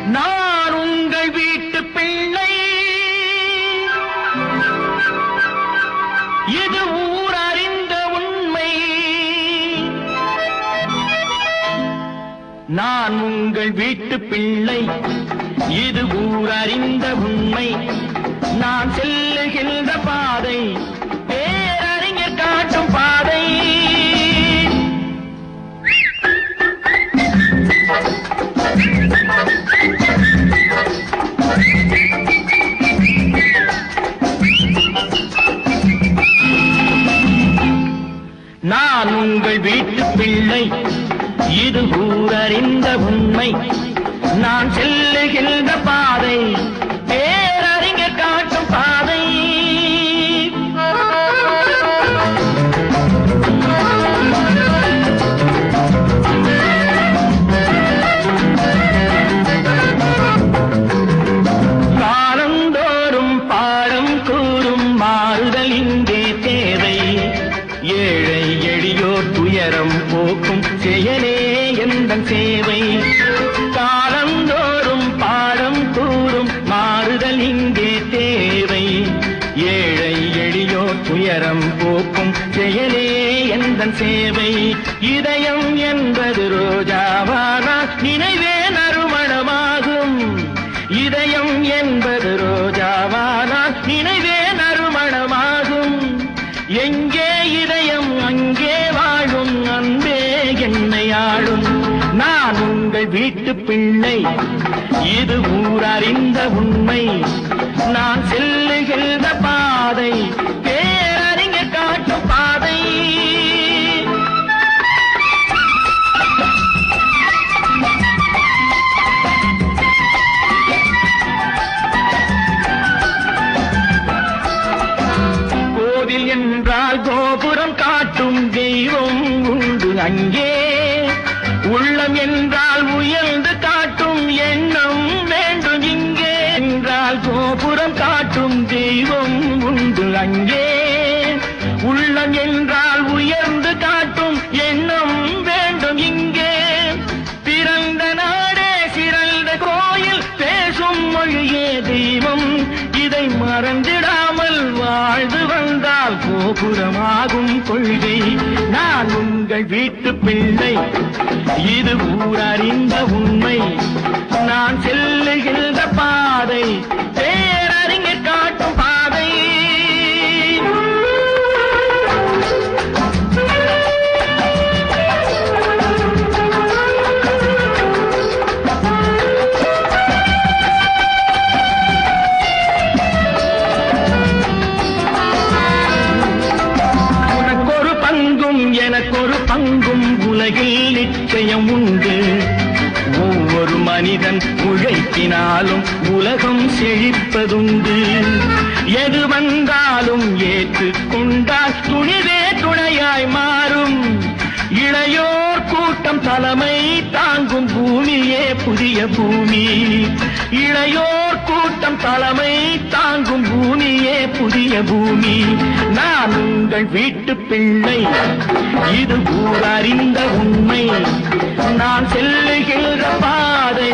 நான் உங்கள் வீட்டு பிள்ளை, இது ஊர் அறிந்த உண்மை. நான் உங்கள் வீட்டு பிள்ளை, இது ஊர் அறிந்த உண்மை. நான் செல்லுகின்ற பாதை பேரறிஞர் காட்டும் பாதை. நான் உங்கள் வீட்டு பிள்ளை, இது ஊரறிந்த உண்மை. நான் செல்லுகின்ற பாதை பேரறிஞர் காட்டும் பாதை. காலந்தோறும் பாடம் கூறும் மாறுதல் இங்கே தேவை. ஏழை எளியோர் துயரம் போக்கும் செயலே எந்தன் சேவை. காலந்தோறும் பாடம் கூறும் மாறுதல் இங்கே தேவை. ஏழை எளியோர் துயரம் போக்கும் செயலே எந்தன் சேவை. இதயம் என்பது ரோஜாவானா நினைவே நறுமணமாகும். இதயம் என்பது ரோஜாவானா நினைவே நறுமணமாகும். எங்கே இதயம் அங்கே வாழும் அன்பே என்னை ஆளும். நான் உங்கள் வீட்டு பிள்ளை, இது ஊரறிந்த உண்மை. நான் செல்லுகின்ற பாதை பேரறிஞர் காட்டும் பாதை. கோவில் என்றால் கோபுரம் காட்டும் தெய்வம் உண்டு அங்கே. உள்ளம் என்றால் உயர்ந்து காட்டும் எண்ணம் வேண்டும் இங்கே. என்றால் கோபுரம் காட்டும் தெய்வம் உண்டு அங்கே. உள்ளம் என்றால் உயர்ந்து காட்டும் எண்ணம் வேண்டும் இங்கே. பிறந்த நாடே சிறந்த கோயில், பேசும் மொழியே தெய்வம். இதை மறந்திடாமல் வாழ்ந்து வந்தால் கோபுரமாகும் கொள்கை. நான் உங்கள் வீட்டு பிள்ளை, இது ஊரறிந்த உண்மை. நான் செல்லுகின்ற பாதை பேரறிஞர் காட்டும் பாதை. உனக்கொரு பங்கும் எனக்கொரு பங்கும் உலகில் நிச்சயம் உண்டு. ஒவ்வொரு மனிதன் உழைப்பினாலும் உலகம் செழிப்பதுண்டு. எது வந்தாலும் ஏற்றுக்கொண்டால் துணிவே துணையாய் மாறும். இளையோர் கூட்டம் தலைமை தாங்கும் பூமியே புதிய பூமி. இளையோர் கூட்டம் தலைமை தாங்கும் பூமியே புதிய பூமி. நான் உங்கள் வீட்டு பிள்ளை, இது ஊரறிந்த உண்மை. நான் செல்லுகின்ற பாதை